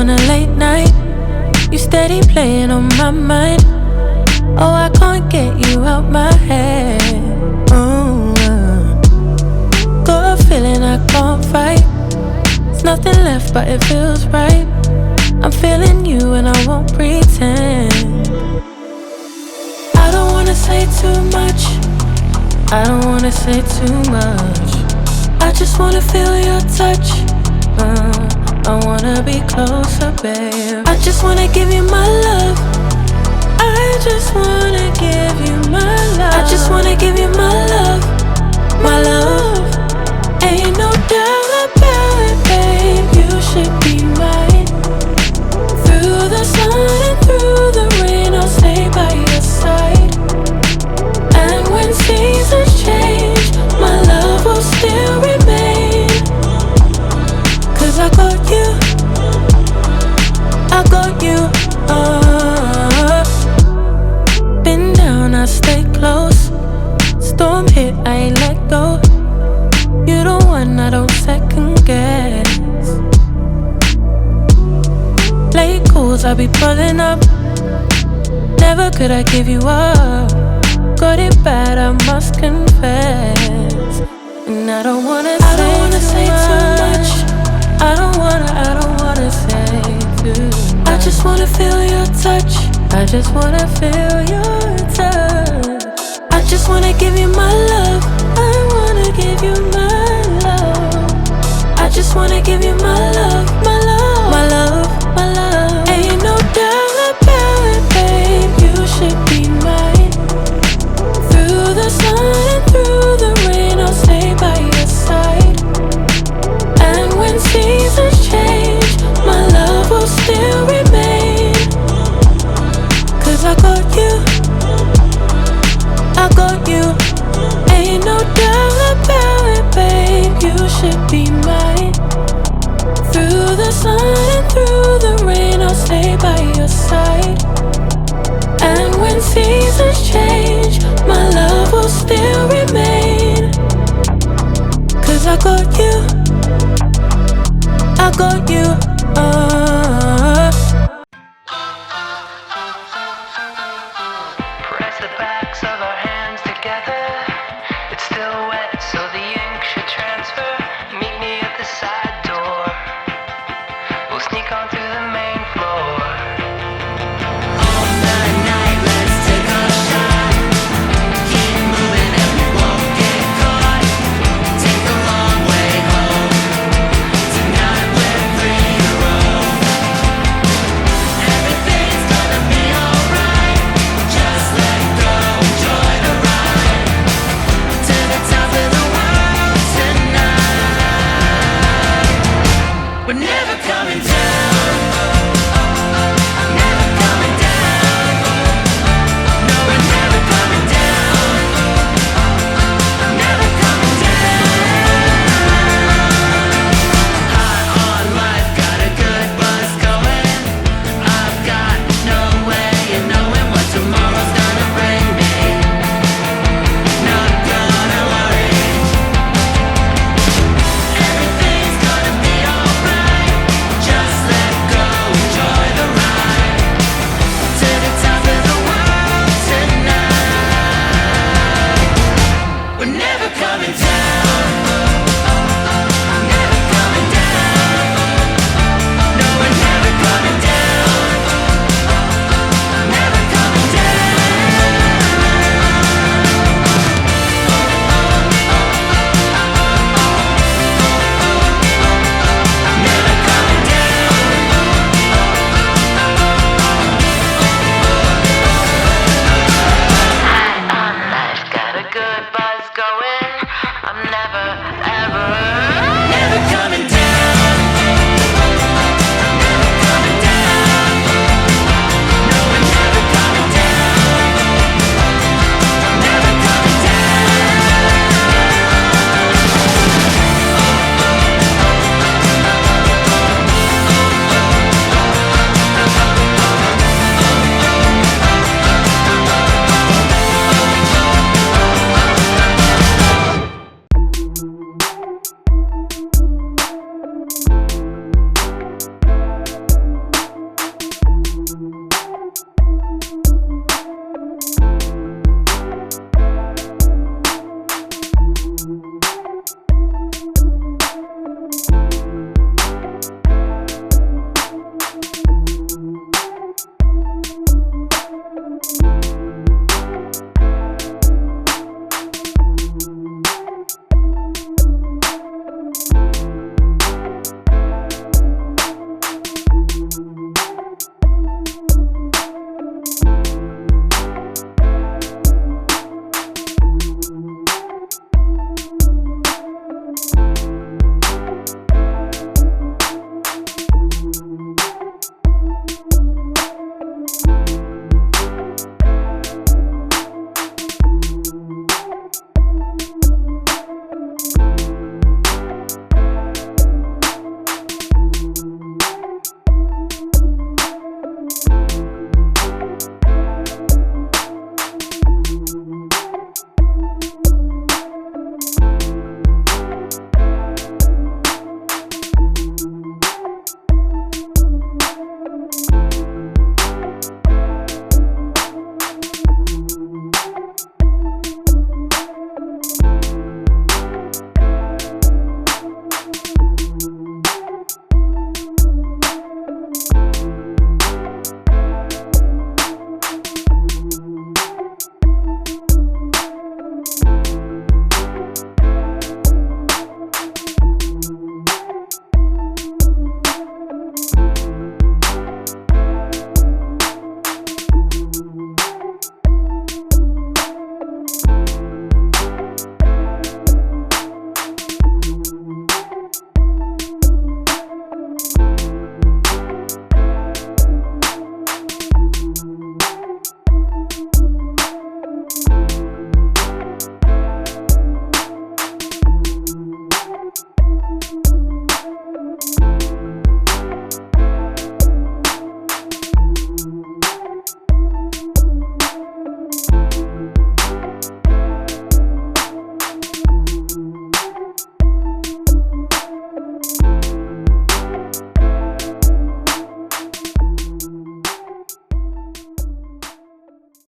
on a late night, you steady playing on my mind. Oh, I can't get you out my head. Got a feeling I can't fight. There's nothing left but it feels right. I'm feeling you and I won't pretend. I don't wanna say too much, I don't wanna say too much. I just wanna feel your touch. I wanna be closer, babe. I just wanna give you my love. I just wanna give you my love. I just wanna give you my love, my love. Ain't no doubt about it, babe. You should be mine. Through the sun and through the rain, I'll stay by your side. And when seasons change, my love will still remain. 'Cause I got you, I got you. Been down, I stay close. Storm hit, I ain't let go. You the one I don't second guess. Late calls, I be pulling up. Never could I give you up. Got it bad, I must confess. And I don't wanna say too much. I don't wanna say too much. I just wanna feel your touch. I just wanna feel your touch. I just wanna give you my love. I wanna give you my love. I just wanna give you my love, my love, my love, my love. Ain't no doubt about it, babe. You should be mine. Through the sun and through the rain, I'll stay by your side. And when seasons change, my love will still remain. 'Cause I got you, I got you. Ain't no doubt about it, babe. You should be mine. Through the sun and through the rain, I'll stay by your side. And when seasons change, my love will still remain. 'Cause I got you, I got you. Press the backs of our hands together. It's still wet, so the ink should transfer. Meet me at the side door. We'll sneak on through the main floor. All night, let's take a shot. Keep moving and we won't get caught. Take the long way home. Tonight we're free to roam.